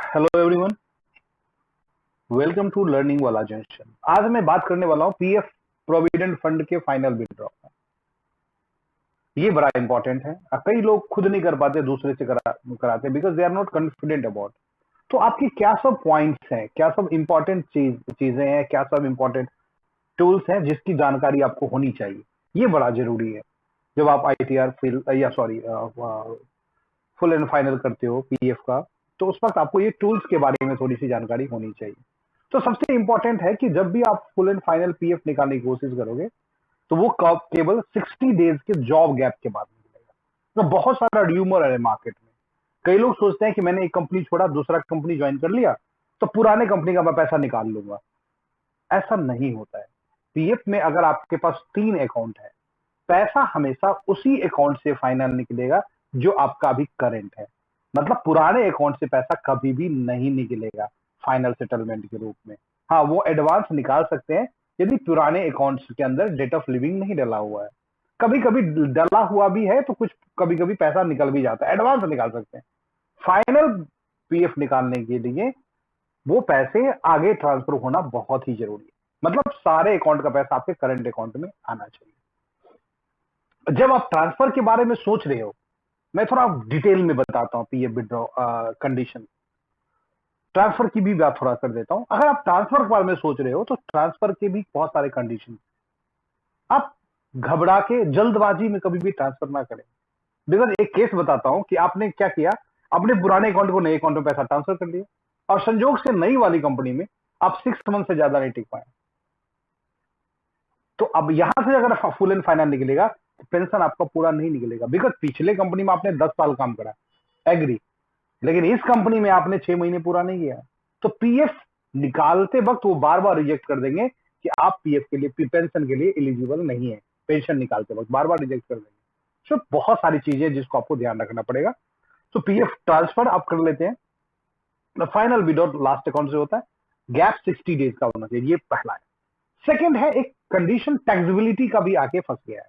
Hello everyone, welcome to learning वाला junction. आज मैं बात करने वाला हूँ पीएफ प्रोविडेंट फंड के फाइनल विड्रॉ। ये बड़ा इंपॉर्टेंट है। कई लोग खुद नहीं कर पाते, दूसरे से कराते because they are not confident about. तो आपकी क्या सब पॉइंट्स हैं, क्या सब इंपॉर्टेंट चीजें हैं, क्या सब इंपॉर्टेंट टूल्स हैं जिसकी जानकारी आपको होनी चाहिए। ये बड़ा जरूरी है जब आप आईटीआर फिल या सॉरी फुल एंड फाइनल करते हो पीएफ का। तो उस वक्त आपको ये टूल्स के बारे में थोड़ी सी जानकारी होनी चाहिए। तो सबसे इंपॉर्टेंट है कि जब भी आप फुल एंड फाइनल पीएफ निकालने की कोशिश करोगे तो वो केवल 60 डेज के जॉब गैप के बाद मिलेगा। तो बहुत सारा र्यूमर है मार्केट में। कई लोग सोचते हैं कि मैंने एक कंपनी छोड़ा, दूसरा कंपनी ज्वाइन कर लिया तो पुराने कंपनी का मैं पैसा निकाल लूंगा। ऐसा नहीं होता है। पीएफ में अगर आपके पास 3 अकाउंट है, पैसा हमेशा उसी अकाउंट से फाइनल निकलेगा जो आपका अभी करंट है। मतलब पुराने अकाउंट से पैसा कभी भी नहीं निकलेगा फाइनल सेटलमेंट के रूप में। हाँ, वो एडवांस निकाल सकते हैं यदि पुराने अकाउंट्स के अंदर डेट ऑफ लिविंग नहीं डला हुआ है। कभी कभी डला हुआ भी है तो कुछ कभी कभी पैसा निकल भी जाता है, एडवांस निकाल सकते हैं। फाइनल पीएफ निकालने के लिए वो पैसे आगे ट्रांसफर होना बहुत ही जरूरी है। मतलब सारे अकाउंट का पैसा आपके करंट अकाउंट में आना चाहिए। जब आप ट्रांसफर के बारे में सोच रहे हो, मैं थोड़ा डिटेल में बताता हूं पीएफ विड्रॉ कंडीशन। ट्रांसफर की भी बात थोड़ा कर देता हूं। अगर आप ट्रांसफर के बारे में सोच रहे हो तो ट्रांसफर के भी बहुत सारे कंडीशन। आप घबरा के जल्दबाजी में कभी भी ट्रांसफर ना करें। बिकॉज एक केस बताता हूं कि आपने क्या किया, अपने पुराने अकाउंट को नए अकाउंट में पैसा ट्रांसफर कर दिया और संजोग से नई वाली कंपनी में आप 6 मंथ से ज्यादा नहीं टिक पाए। तो अब यहां से अगर फुल एंड फाइनल निकलेगा तो पेंशन आपका पूरा नहीं निकलेगा। बिकॉज पिछले कंपनी में आपने 10 साल काम करा, एग्री, लेकिन इस कंपनी में आपने 6 महीने पूरा नहीं किया। तो पीएफ निकालते वक्त वो बार बार रिजेक्ट कर देंगे कि आप पीएफ के लिए, पेंशन के लिए एलिजिबल नहीं है। पेंशन निकालते वक्त बार बार रिजेक्ट कर देंगे। तो बहुत सारी चीजें जिसको आपको ध्यान रखना पड़ेगा। तो पीएफ ट्रांसफर आप कर लेते हैं। फाइनल विड्रॉ लास्ट अकाउंट से होता है। गैप 60 डेज का होना चाहिए, ये पहला है। सेकेंड है एक कंडीशन, टैक्सेबिलिटी का भी आके फंस गया है,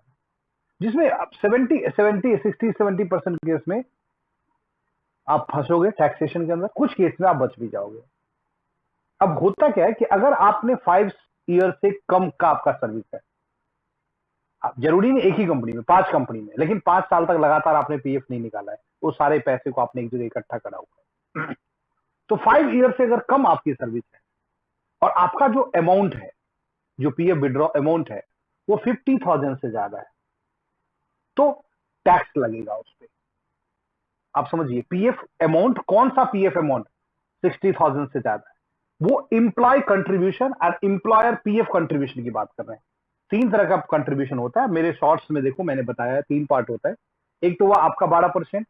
जिसमें आप 60-70% केस में आप फंसोगे टैक्सेशन के अंदर, कुछ केस में आप बच भी जाओगे। अब होता क्या है कि अगर आपने 5 ईयर से कम का आपका सर्विस है, जरूरी नहीं एक ही कंपनी में, 5 कंपनी में, लेकिन 5 साल तक लगातार आपने पीएफ नहीं निकाला है, वो सारे पैसे को आपने एक जगह इकट्ठा करा हुआ है, तो 5 ईयर से अगर कम आपकी सर्विस है और आपका जो अमाउंट है, जो पीएफ विड्रॉ अमाउंट है, वो 50,000 से ज्यादा है तो टैक्स लगेगा उस पर। आप समझिए, पीएफ अमाउंट, कौन सा पीएफ अमाउंट 60,000 से ज्यादा है, वो एम्प्लॉय कंट्रीब्यूशन और एम्प्लॉयर पीएफ कंट्रीब्यूशन की बात कर रहे हैं। 3 तरह का कंट्रीब्यूशन होता है, मेरे शॉर्ट्स में देखो मैंने बताया है 3 पार्ट होता है। एक तो वह आपका 12%,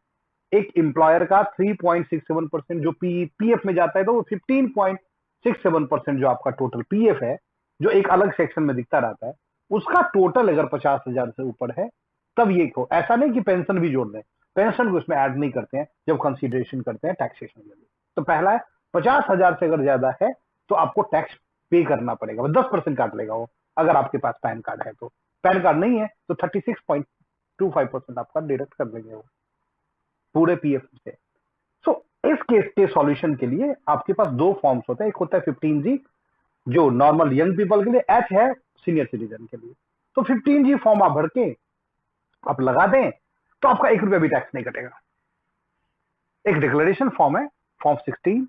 एक एम्प्लॉयर का 3.67% जो पीएफ में जाता है, तो वो 15.67% जो आपका टोटल पीएफ है, जो एक अलग सेक्शन में दिखता रहता है, उसका टोटल अगर 50,000 से ऊपर है तब ये को, ऐसा नहीं कि पेंशन भी जोड़ दें, पेंशन को इसमें ऐड नहीं करते हैं जब कंसीडरेशन करते हैं टैक्सेशन के लिए। तो पहला है 50,000 से अगर ज्यादा है तो आपको टैक्स पे करना पड़ेगा, 10% काट लेगा वो। अगर आपके पास पैन कार्ड है तो, पैन कार्ड नहीं है तो 36.25% आपका डिडक्ट कर देंगे वो पूरे पीएफ से। सो इस केस के सॉल्यूशन के लिए आपके पास 2 फॉर्म्स होते हैं। एक होता है 15G जो नॉर्मल यंग पीपल के लिए, एच है सीनियर सिटीजन के लिए। तो 15G फॉर्म आप भर के आप लगा दें तो आपका 1 रुपया भी टैक्स नहीं कटेगा। एक डिक्लेरेशन फॉर्म है, फॉर्म 16,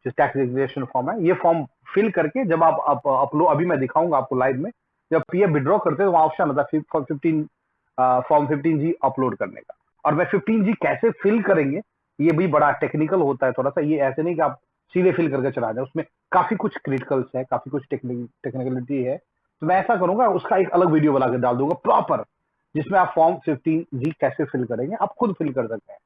जो टैक्स डिक्लेरेशन फॉर्म है। ये फॉर्म फिल करके जब आप अपलोड, अभी मैं दिखाऊंगा आपको लाइव में, जब पीएफ विड्रॉ करते हैं तो वहां ऑप्शन होता है फॉर्म 15G अपलोड करने का। और मैं 15G कैसे फिल करेंगे ये भी बड़ा टेक्निकल होता है थोड़ा सा। ये ऐसे नहीं कि आप सीधे फिल करके चला जाए, उसमें काफी कुछ क्रिटिकल्स है, काफी कुछ टेक्निकलिटी है। तो मैं ऐसा करूंगा, उसका एक अलग वीडियो बना के डाल दूंगा प्रॉपर, जिसमें आप फॉर्म 15G कैसे फिल करेंगे, आप खुद फिल कर सकते हैं।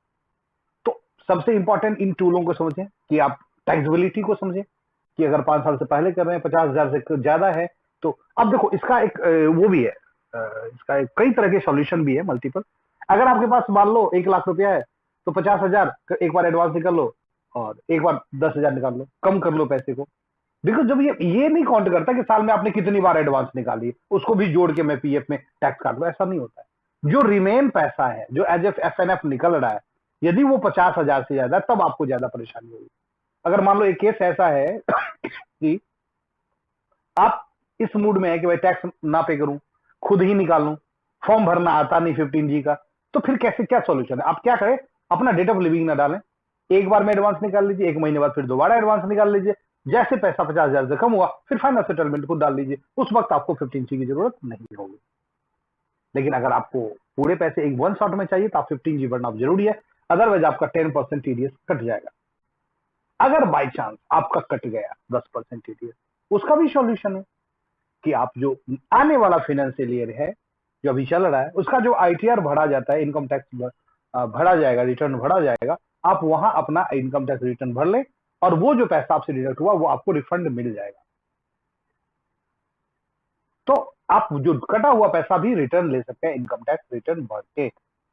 तो सबसे इंपॉर्टेंट इन टूलों को समझें कि आप टैक्सेबिलिटी को समझें कि अगर 5 साल से पहले कर रहे हैं, 50,000 से ज्यादा है तो। अब देखो इसका एक वो भी है, इसका एक कई तरह के सॉल्यूशन भी है, मल्टीपल। अगर आपके पास मान लो 1 लाख रुपया है तो 50,000 एक बार एडवांस निकाल लो और एक बार 10,000 निकाल लो, कम कर लो पैसे को। बिकॉज जब ये नहीं काउंट करता कि साल में आपने कितनी बार एडवांस निकाली है, उसको भी जोड़ के मैं पीएफ में टैक्स काट लो, ऐसा नहीं होता है। जो रिमेन पैसा है, जो एज एफ एफ निकल रहा है, यदि वो 50,000 से ज्यादा तब आपको ज्यादा परेशानी होगी। अगर मान लो एक केस ऐसा है कि आप इस मूड में है कि भाई टैक्स ना पे करूं, खुद ही निकाल लूं, फॉर्म भरना आता नहीं 15G का, तो फिर कैसे, क्या सॉल्यूशन है? आप क्या करें, अपना डेट ऑफ लिविंग ना डालें, एक बार में एडवांस निकाल लीजिए, एक महीने बाद फिर दोबारा एडवांस निकाल लीजिए, जैसे पैसा 50,000 से कम हुआ फिर फाइनल सेटलमेंट को डाल लीजिए, उस वक्त आपको 15G की जरूरत नहीं होगी। लेकिन अगर आपको पूरे पैसे एक वन शॉट में चाहिए तो आप 15G भरना जरूरी है, अदरवाइज आपका 10% टीडीएस कट जाएगा। अगर बाई चांस आपका कट गया 10% टीडीएस, उसका भी सॉल्यूशन है कि आप जो आने वाला फाइनेंशियल ईयर है जो अभी चल रहा है, उसका जो आईटीआर भरा जाता है, इनकम टैक्स भरा जाएगा, रिटर्न भरा जाएगा, आप वहां अपना इनकम टैक्स रिटर्न भर लें और वो जो पैसा आपसे डिडक्ट हुआ वो आपको रिफंड मिल जाएगा। तो आप जो कटा हुआ पैसा भी रिटर्न ले सकते हैं इनकम टैक्स रिटर्न भर के।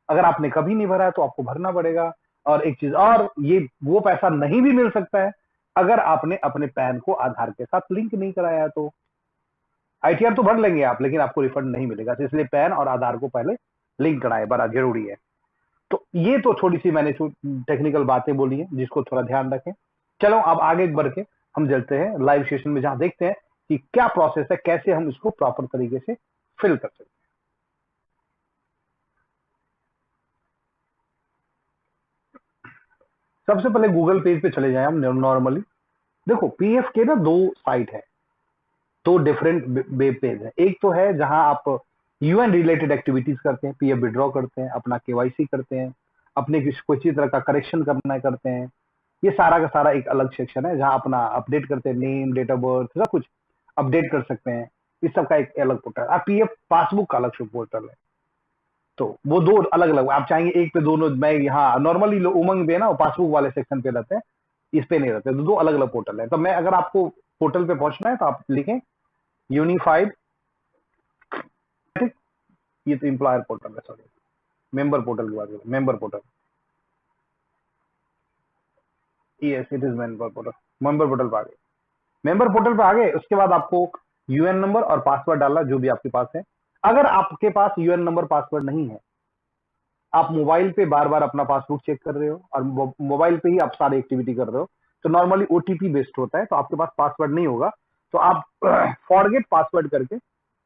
अगर आपने कभी नहीं भरा है तो आपको भरना पड़ेगा। और एक चीज और, ये वो पैसा नहीं भी मिल सकता है अगर आपने अपने पैन को आधार के साथ लिंक नहीं कराया। तो आईटीआर तो भर लेंगे आप, लेकिन आपको रिफंड नहीं मिलेगा, तो इसलिए पैन और आधार को पहले लिंक कराए, बड़ा जरूरी है। तो ये तो थोड़ी सी मैंने टेक्निकल बातें बोली हैं जिसको थोड़ा ध्यान रखें। चलो अब आगे बढ़ के हम चलते हैं लाइव सेशन में, जहां देखते हैं कि क्या प्रोसेस है, कैसे हम इसको प्रॉपर तरीके से फिल कर सकते हैं। सबसे पहले गूगल पेज पे चले जाएं हम नॉर्मली। देखो पीएफ के ना दो साइट है, दो डिफरेंट वेब पेज है। एक तो है जहां आप यूएन रिलेटेड एक्टिविटीज करते हैं, पीएफ विड्रॉ करते हैं, अपना केवाईसी करते हैं, अपने किसी तरह का करेक्शन करना है करते हैं, ये सारा का सारा एक अलग सेक्शन है जहां अपना अपडेट करते हैं, नेम, डेट ऑफ बर्थ, सब कुछ अपडेट कर सकते हैं। इस सब का एक अलग पोर्टल है। पीएफ पासबुक का अलग से पोर्टल है। तो वो दो अलग अलग, आप चाहेंगे एक पे दोनों, मैं यहाँ नॉर्मली उमंग पे ना पासबुक वाले सेक्शन पे रहते हैं, इस पे नहीं रहते, तो दो अलग अलग पोर्टल है। तो मैं, अगर आपको पोर्टल पे पहुंचना है तो आप लिखें यूनिफाइड, ये तो एम्प्लॉयर पोर्टल है, सॉरी मेंबर पोर्टल की बात करें, member portal, yes it is member portal. Member portal पे आ गए, मेंबर पोर्टल पे आ गए, उसके बाद आपको यूएन नंबर और पासवर्ड डालना जो भी आपके पास है। अगर आपके पास यूएन नंबर पासवर्ड नहीं है, आप मोबाइल पे बार बार अपना पासबुक चेक कर रहे हो और मोबाइल पे ही आप सारी एक्टिविटी कर रहे हो, तो नॉर्मली ओटीपी बेस्ड होता है, तो आपके पास पासवर्ड नहीं होगा, तो आप फॉरगेट पासवर्ड करके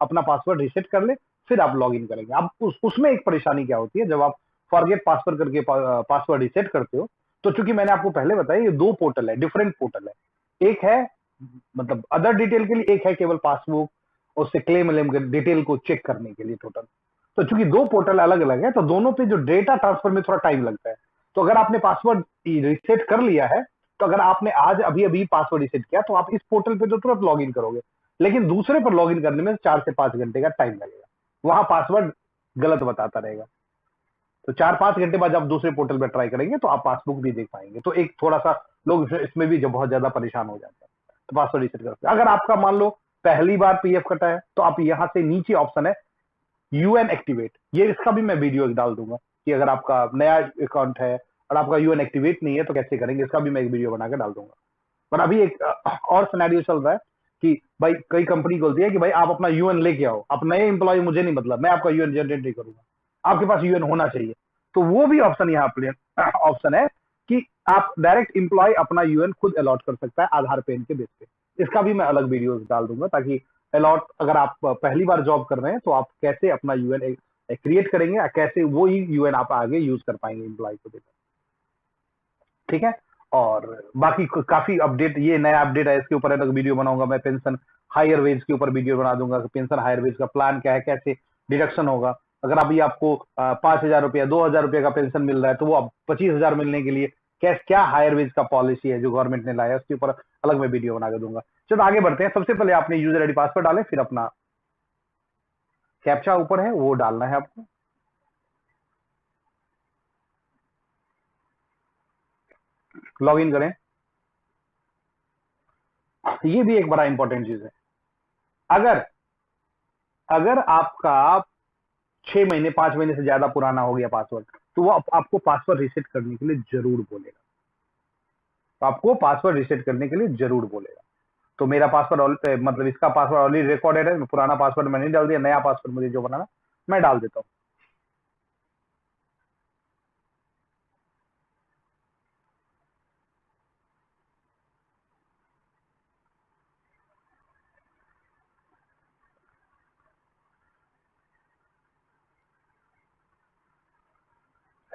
अपना पासवर्ड रिसेट कर ले, फिर आप लॉग इन करेंगे। अब उसमें एक परेशानी क्या होती है, जब आप फॉरगेट पासवर्ड करके पासवर्ड रिसेट करते हो, तो चूंकि मैंने आपको पहले बताया ये दो पोर्टल है, डिफरेंट पोर्टल है। एक है मतलब अदर डिटेल के लिए, एक है केवल पासबुक उससे क्लेम डिटेल को चेक करने के लिए टोटल। तो चूंकि दो पोर्टल अलग अलग है, तो दोनों पे जो डेटा ट्रांसफर में थोड़ा टाइम लगता है। तो अगर आपने पासवर्ड रिसेट कर लिया है, तो अगर आपने आज अभी अभी पासवर्ड रिसेट किया, तो आप इस पोर्टल पे तो तुरंत लॉग इन करोगे, लेकिन दूसरे पर लॉग इन करने में 4 से 5 घंटे का टाइम लगेगा, वहां पासवर्ड गलत बताता रहेगा। तो 4-5 घंटे बाद जब दूसरे पोर्टल पर ट्राई करेंगे तो आप पासबुक भी देख पाएंगे। तो एक थोड़ा सा लोग इसमें भी जब बहुत ज्यादा परेशान हो जाते हैं, तो पासवर्ड रिसेट करते हैं। अगर आपका मान लो पहली बार पीएफ कटा है, तो आप यहाँ से नीचे ऑप्शन है यूएन एक्टिवेट, ये इसका भी मैं वीडियो डाल दूंगा कि अगर आपका नया अकाउंट है और आपका यूएन एक्टिवेट नहीं है तो कैसे करेंगे, इसका भी मैं एक वीडियो बना के डाल दूंगा। पर अभी एक और सिनेरियो चल रहा है कि भाई कई कंपनी बोलती है कि भाई आप अपना यूएन लेके आओ, आप नए एम्प्लॉय, मुझे नहीं मतलब, मैं आपका यूएन जनरेट नहीं करूंगा, आपके पास यूएन होना चाहिए। तो वो भी ऑप्शन यहाँ ऑप्शन है कि आप डायरेक्ट एम्प्लॉय अपना यूएन खुद अलॉट कर सकता है आधार पेन के बेस पे। इसका भी मैं अलग वीडियो डाल दूंगा, ताकि अलॉट, अगर आप पहली बार जॉब कर रहे हैं तो आप कैसे अपना यूएन क्रिएट करेंगे, कैसे वो ही यूएन आप आगे यूज कर पाएंगे एम्प्लॉय को देकर। ठीक है। और बाकी काफी अपडेट, ये नया अपडेट है, इसके ऊपर अलग वीडियो बनाऊंगा मैं। पेंशन हायर वेज के ऊपर वीडियो बना दूंगा, पेंशन हायर वेज का प्लान क्या है, कैसे डिडक्शन होगा। अगर अभी आपको 5,000 रुपया 2,000 रुपया का पेंशन मिल रहा है, तो वो अब 25,000 मिलने के लिए क्या हायर वेज का पॉलिसी है जो गवर्नमेंट ने लाया है, उसके ऊपर अलग मैं वीडियो बना के दूंगा। चलो आगे बढ़ते हैं। सबसे पहले आपने यूजर आईडी पासवर्ड डालें, फिर अपना कैप्चा ऊपर है वो डालना है आपको। लॉग इन करें। ये भी एक बड़ा इंपॉर्टेंट चीज है। अगर अगर आपका 6 महीने 5 महीने से ज्यादा पुराना हो गया पासवर्ड, तो वो आपको पासवर्ड रिसेट करने के लिए जरूर बोलेगा, तो आपको पासवर्ड रिसेट करने के लिए जरूर बोलेगा। तो मेरा पासवर्ड मतलब इसका पासवर्ड ऑलरेडी रिकॉर्डेड है, पुराना पासवर्ड मैंने डाल दिया, नया पासवर्ड मुझे जो बनाना मैं डाल देता हूँ।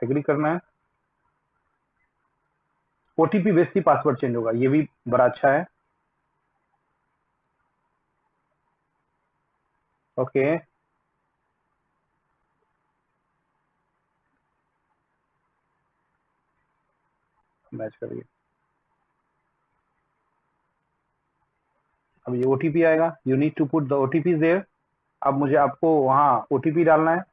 एग्री करना है। ओटीपी बेस्ड ही पासवर्ड चेंज होगा, ये भी बड़ा अच्छा है। ओके, मैच करिए। अब ये ओटीपी आएगा, you need to put the OTP there. अब मुझे आपको वहां ओटीपी डालना है।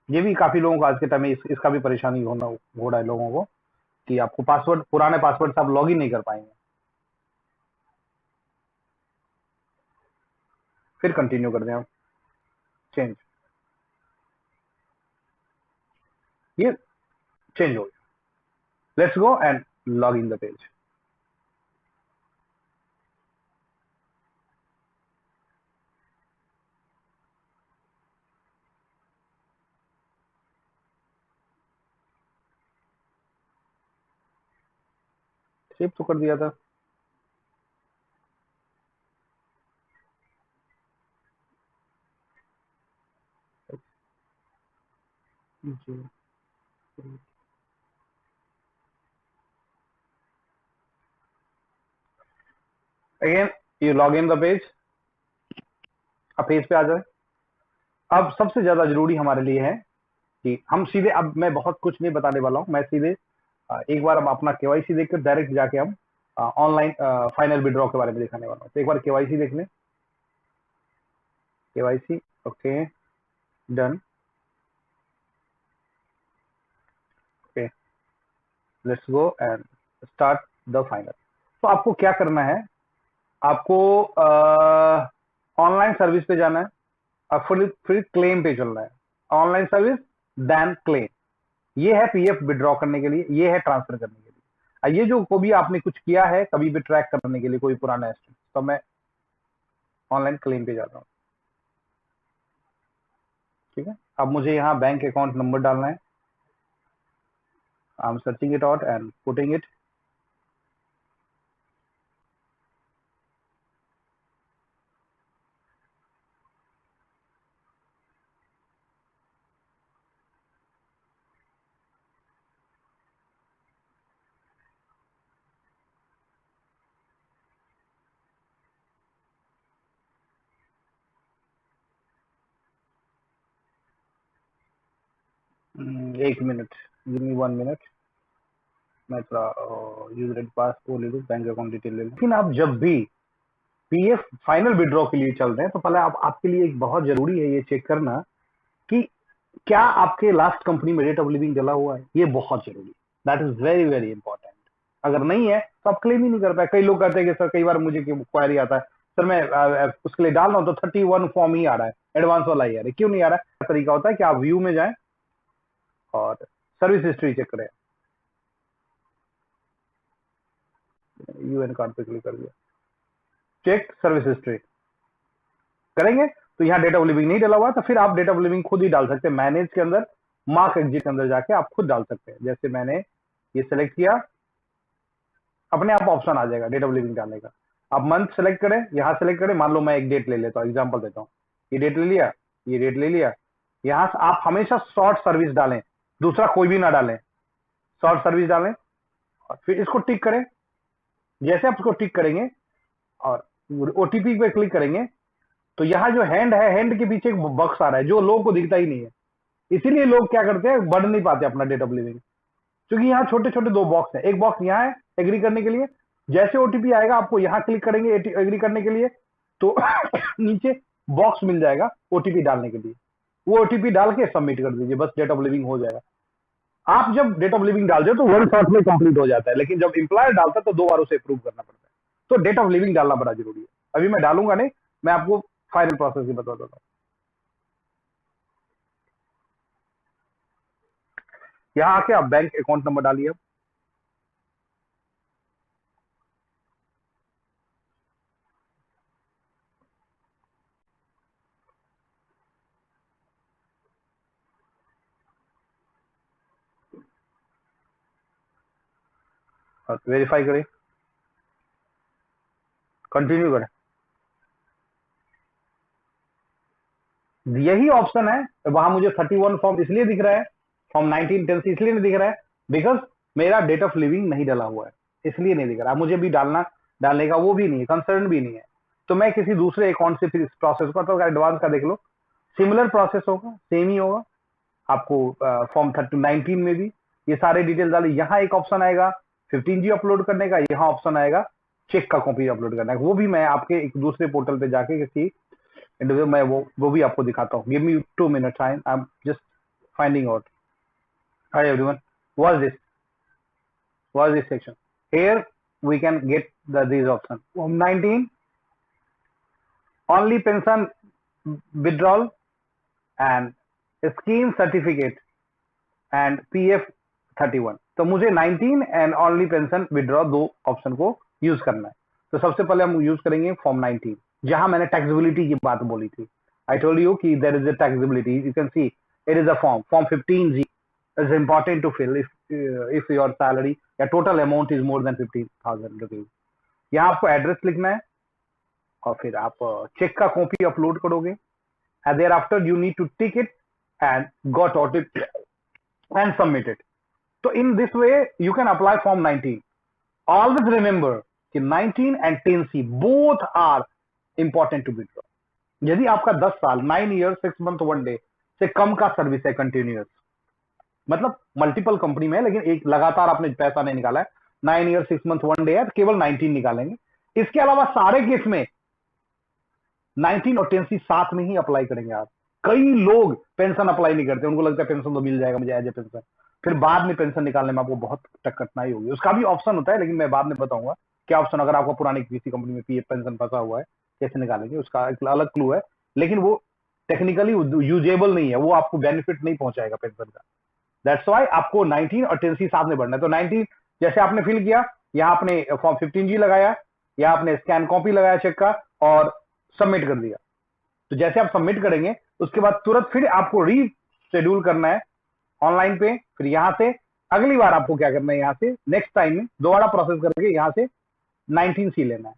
ये भी काफी लोगों को आज के टाइम में इसका भी परेशानी हो रहा है लोगों को, कि आपको पासवर्ड, पुराने पासवर्ड से आप लॉग इन नहीं कर पाएंगे। फिर कंटिन्यू कर दें आप, चेंज, ये चेंज हो गया। Let's go and log in the page. Save तो कर दिया था। जी, again you log in the page. अब पेज पे आ जाए। अब सबसे ज्यादा जरूरी हमारे लिए है कि हम सीधे, अब मैं बहुत कुछ नहीं बताने वाला हूं, मैं सीधे एक बार अब अपना केवाईसी देखकर डायरेक्ट जाके हम ऑनलाइन फाइनल विड्रॉ के बारे में दिखाने वाला हूं। तो एक बार केवाईसी देख लें। KYC, okay, done, okay, let's go and start the final. तो आपको क्या करना है, आपको ऑनलाइन सर्विस पे जाना है और फिर क्लेम पे चलना है। Online service, then claim. ये है पीएफ विड्रॉ करने के लिए, ये है ट्रांसफर करने के लिए। ये जो को भी आपने कुछ किया है कभी भी ट्रैक करने के लिए कोई पुराना एस्टिमेट, तो मैं ऑनलाइन क्लेम पे जाता हूँ। ठीक है, अब मुझे यहाँ बैंक अकाउंट नंबर डालना है। I am searching it out and putting it. एक मिनट, गिव मी 1 मिनट। मैं थोड़ा यूजर आई डी पास वो ले लूँ, बैंक अकाउंट डिटेल ले लूँ। लेकिन आप जब भी पीएफ फाइनल विड्रॉ के लिए चल रहे हैं तो पहले आप, आपके लिए एक बहुत जरूरी है ये चेक करना कि क्या आपके लास्ट कंपनी में रेट ऑफ लिविंग डला हुआ है। ये बहुत जरूरी, that is very very important. अगर नहीं है तो आप क्लेम ही नहीं कर पाए। कई लोग कहते हैं कि सर, कई बार मुझे क्वायरी आता है, सर मैं उसके लिए डाल रहा हूँ तो 31 फॉर्म ही आ रहा है, एडवांस वाला ही आ रहा है, क्यों नहीं आ रहा है? तरीका होता है कि आप व्यू में जाएं और सर्विस हिस्ट्री चेक करें। यूएन कार्ड पे क्लिक कर दिया, चेक सर्विस हिस्ट्री करेंगे तो यहाँ डेट ऑफ लिविंग नहीं डला हुआ, तो फिर आप डेट ऑफ लिविंग खुद ही डाल सकते हैं। मैनेज के अंदर, मार्क एग्जिट के अंदर जाके आप खुद डाल सकते हैं। जैसे मैंने ये सेलेक्ट किया, अपने आप ऑप्शन आ जाएगा डेट ऑफ लिविंग डालने का। आप मंथ सेलेक्ट करें, यहाँ सेलेक्ट करें, मान लो मैं एक डेट ले लेता हूँ, एग्जाम्पल देता हूँ। ये डेट ले लिया, ये डेट ले लिया। यहाँ से आप हमेशा शॉर्ट सर्विस डालें, दूसरा कोई भी ना डालें, शॉर्ट सर्विस डालें और फिर इसको टिक करें। जैसे आप इसको टिक करेंगे और ओटीपी पे क्लिक करेंगे तो यहाँ जो हैंड है, हैंड के पीछे एक बॉक्स आ रहा है जो लोगों को दिखता ही नहीं है। इसीलिए लोग क्या करते हैं, बढ़ नहीं पाते अपना डेट ऑफ लिविंग, क्योंकि यहाँ छोटे छोटे दो बॉक्स हैं। एक बॉक्स यहाँ है एग्री करने के लिए, जैसे ओटीपी आएगा आपको यहाँ क्लिक करेंगे एग्री करने के लिए तो नीचे बॉक्स मिल जाएगा ओटीपी डालने के लिए। वो ओटीपी डाल के सबमिट कर दीजिए, बस डेट ऑफ लिविंग हो जाएगा। आप जब डेट ऑफ लिविंग डालते हो तो वन शॉट में कंप्लीट हो जाता है, लेकिन जब एम्प्लॉयर डालता है तो 2 बार उसे अप्रूव करना पड़ता है। तो डेट ऑफ लिविंग डालना बड़ा जरूरी है। अभी मैं डालूंगा नहीं, मैं आपको फाइनल प्रोसेस ही बता देता हूँ। यहाँ आके आप बैंक अकाउंट नंबर डालिए और वेरीफाई करें, कंटिन्यू करें। यही ऑप्शन है। वहां मुझे 31 फॉर्म इसलिए दिख रहा है, फॉर्म 19 10 इसलिए नहीं दिख रहा है, बिकॉज मेरा डेट ऑफ लिविंग नहीं डाला हुआ है, इसलिए नहीं दिख रहा। मुझे भी डालने का वो भी नहीं है, कंसर्न भी नहीं है। तो मैं किसी दूसरे अकाउंट से फिर इस प्रोसेस को, तो एडवांस का देख लो, सिमिलर प्रोसेस होगा, सेम ही होगा। आपको फॉर्म 19 में भी ये सारे डिटेल डाले। यहाँ एक ऑप्शन आएगा 15G अपलोड करने का, यहाँ ऑप्शन आएगा चेक का कॉपी अपलोड करना है। वो भी मैं आपके एक दूसरे पोर्टल पे जाके किसी इंटरव्यू मैं वो भी आपको दिखाता हूँ। Give me 2 minutes, I am just finding out. Hi everyone, was this section here we can get these options. Form 19 only pension withdrawal and scheme certificate and PF 31। तो मुझे 19 एंड ओनली पेंशन विड्रॉ दो option को use करना है। तो सबसे पहले हम यूज करेंगे फॉर्म 19, जहां मैंने टैक्सेबिलिटी की बात बोली थी। आई टोल्ड यू कि there is a taxability, you can see it is a form 15G is important to fill if your salary या total amount is more than 50,000 rupees। यहाँ आपको एड्रेस लिखना है और फिर आप चेक का कॉपी अपलोड करोगे and thereafter you need to tick it and got OTP and submit it। तो in this way you can apply form 19। always remember कि 19 and 10C both are important to withdraw। यदि आपका 10 साल 9 years 6 month 1 day से कम का service है continuous, मतलब multiple company में, लेकिन एक लगातार आपने पैसा नहीं निकाला है, 9 years 6 month 1 day है, तो केवल 19 निकालेंगे। इसके अलावा सारे केस में 19 और 10C साथ में ही अप्लाई करेंगे आप। कई लोग पेंशन अप्लाई नहीं करते, उनको लगता है पेंशन तो मिल जाएगा मुझे एज ए पेंशन, फिर बाद में पेंशन निकालने में आपको बहुत कठिनाई होगी। उसका भी ऑप्शन होता है, लेकिन मैं बाद में बताऊंगा क्या ऑप्शन, अगर आपको पुरानी किसी कंपनी में पीएफ पेंशन फंसा हुआ है कैसे निकालेंगे, उसका एक अलग क्लू है, लेकिन वो टेक्निकली यूजेबल नहीं है, वो आपको बेनिफिट नहीं पहुंचाएगा पेंशन का। दैट्स वाई आपको 19 और 10C साथ में बढ़ना है। तो 19 जैसे आपने फिल किया, यहाँ आपने फॉर्म 15G लगाया, या आपने स्कैन कॉपी लगाया चेक का और सबमिट कर दिया। तो जैसे आप सबमिट करेंगे उसके बाद तुरंत फिर आपको रीशेड्यूल करना है ऑनलाइन पे। फिर यहां से अगली बार आपको क्या करना है, यहां से नेक्स्ट टाइम में दोबारा प्रोसेस करके यहां से 19C लेना है,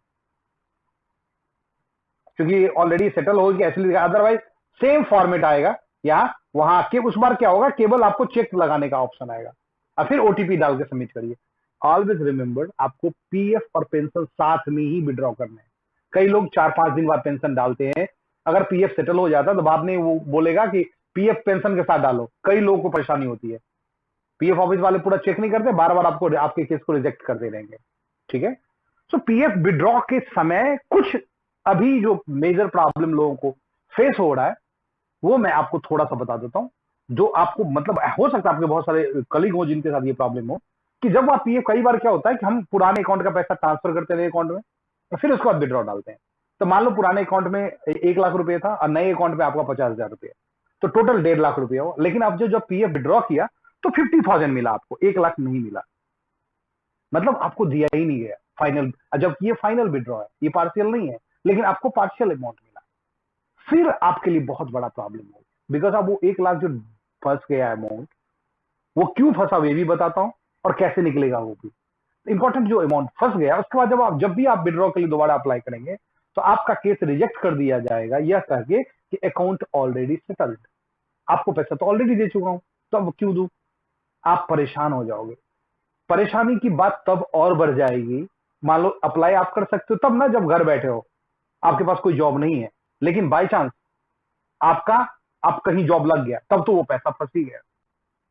क्योंकि ऑलरेडी सेटल हो गया इसलिए। अदरवाइज सेम फॉर्मेट आएगा यहाँ वहां के, उस बार क्या होगा, केवल आपको चेक लगाने का ऑप्शन आएगा और फिर ओटीपी डाल के सबमिट करिए। ऑलवेज रिमेंबर आपको पीएफ और पेंशन साथ में ही विड्रॉ करना है। कई लोग 4-5 दिन बाद पेंशन डालते हैं, अगर पीएफ सेटल हो जाता तो बाद में वो बोलेगा कि पीएफ पेंशन के साथ डालो। कई लोगों को परेशानी होती है, पीएफ ऑफिस वाले पूरा चेक नहीं करते, बार बार आपको आपके केस को रिजेक्ट करते रहेंगे। ठीक है, सो पीएफ विड्रॉ के समय कुछ अभी जो मेजर प्रॉब्लम लोगों को फेस हो रहा है वो मैं आपको थोड़ा सा बता देता हूं, जो आपको मतलब हो सकता है आपके बहुत सारे कलीग हो जिनके साथ ये प्रॉब्लम हो, कि जब आप पीएफ, कई बार क्या होता है कि हम पुराने अकाउंट का पैसा ट्रांसफर करते हैं अकाउंट में और फिर उसके बाद विड्रॉ डालते हैं। तो मान लो पुराने अकाउंट में 1 लाख रुपए था और नए अकाउंट में आपका 50,000 रुपये, तो टोटल 1.5 लाख रुपया हुआ। लेकिन आप जब पीएफ विड्रॉ किया तो 50,000 मिला आपको, 1 लाख नहीं मिला, मतलब आपको दिया ही नहीं गया फाइनल। जबकि ये फाइनल विड्रॉ है, ये पार्शियल नहीं है, लेकिन आपको पार्शियल अमाउंट मिला। फिर आपके लिए बहुत बड़ा प्रॉब्लम होगा, बिकॉज अब वो 1 लाख जो फंस गया अमाउंट, वो क्यों फंसा वे भी बताता हूं और कैसे निकलेगा वो भी। इंपॉर्टेंट जो अमाउंट फंस गया, उसके बाद जब भी आप विड्रॉ के लिए दोबारा अप्लाई करेंगे तो आपका केस रिजेक्ट कर दिया जाएगा यह कह के कि अकाउंट ऑलरेडी सेटल्ड, आपको पैसा तो ऑलरेडी दे चुका हूं, तो अब क्यों दूं। आप परेशान हो जाओगे। परेशानी की बात तब और बढ़ जाएगी, मान लो अप्लाई आप कर सकते हो तब ना जब घर बैठे हो, आपके पास कोई जॉब नहीं है, लेकिन बाय चांस आप कहीं जॉब लग गया, तब तो वो पैसा फंस ही गया।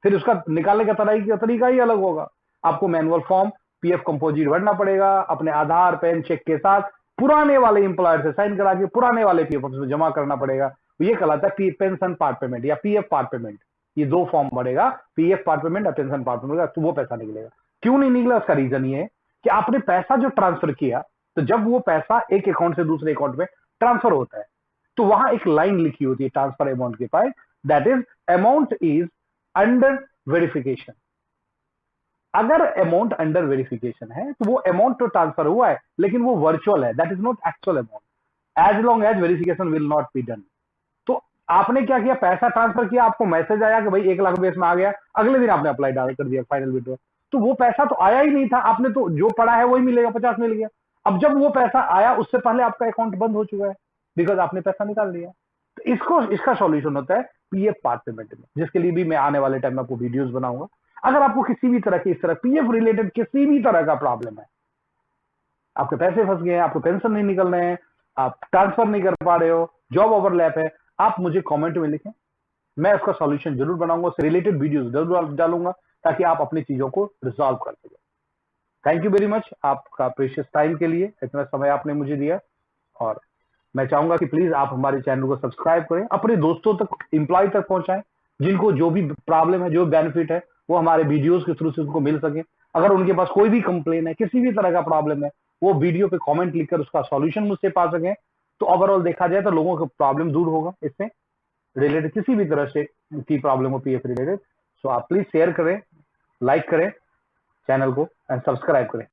फिर उसका निकालने का तरीका ही अलग होगा। आपको मैनुअल फॉर्म पीएफ कंपोजिट भरना पड़ेगा, अपने आधार पैन चेक के साथ पुराने वाले एम्प्लॉयर से साइन करा के पुराने वाले पीएफ ऑफिस में जमा करना पड़ेगा। ये कहलाता है पेंशन पार्ट पेमेंट या पीएफ पार्ट पेमेंट। ये 2 फॉर्म बढ़ेगा, पीएफ पार्ट पेमेंट या पेंशन पार्ट पेमेंट, तो वो पैसा निकलेगा। क्यों नहीं निकला, उसका रीजन ये है कि आपने पैसा जो ट्रांसफर किया, तो जब वो पैसा एक अकाउंट से दूसरे अकाउंट में ट्रांसफर होता है तो वहां एक लाइन लिखी होती है ट्रांसफर अमाउंट के पास, that is amount is under verification. अगर अमाउंट अंडर वेरिफिकेशन है तो वो अमाउंट तो ट्रांसफर हुआ है, लेकिन वो वर्चुअल है, that is not actual amount as long as verification will not be done. तो आपने क्या किया, पैसा ट्रांसफर किया, आपको मैसेज आया कि भाई 1 लाख रुपए इसमें आ गया, अगले दिन आपने अप्लाई डाल कर दिया फाइनल विड्रॉ, तो वो पैसा तो आया ही नहीं था, आपने तो जो पड़ा है वही मिलेगा, 50 मिल गया। अब जब वो पैसा आया उससे पहले आपका अकाउंट बंद हो चुका है, बिकॉज आपने पैसा निकाल लिया। तो इसका सॉल्यूशन होता है पीएफ पार्ट पेमेंट में, जिसके लिए भी मैं आने वाले टाइम में आपको वीडियोस बनाऊंगा। अगर आपको किसी भी तरह की इस तरह पीएफ रिलेटेड किसी भी तरह का प्रॉब्लम है, आपके पैसे फंस गए हैं, आपको पेंशन नहीं निकल रहे हैं, आप ट्रांसफर नहीं कर पा रहे हो, जॉब ओवरलैप है, आप मुझे कमेंट में लिखें, मैं उसका सॉल्यूशन जरूर बनाऊंगा, उससे रिलेटेड वीडियोस जरूर डालूंगा ताकि आप अपनी चीजों को रिजॉल्व कर सकें। थैंक यू वेरी मच आपका प्रेशियस टाइम के लिए, इतना समय आपने मुझे दिया। और मैं चाहूंगा कि प्लीज आप हमारे चैनल को सब्सक्राइब करें, अपने दोस्तों तक, एम्प्लॉय तक पहुंचाएं, जिनको जो भी प्रॉब्लम है, जो बेनिफिट है, वो हमारे वीडियोस के थ्रू से उनको मिल सके। अगर उनके पास कोई भी कंप्लेन है, किसी भी तरह का प्रॉब्लम है, वो वीडियो पे कमेंट लिखकर उसका सॉल्यूशन मुझसे पा सकें। तो ओवरऑल देखा जाए तो लोगों का प्रॉब्लम दूर होगा, इससे रिलेटेड किसी भी तरह से की प्रॉब्लम हो पीएफ रिलेटेड। सो आप प्लीज शेयर करें, लाइक करें चैनल को एंड सब्सक्राइब करें।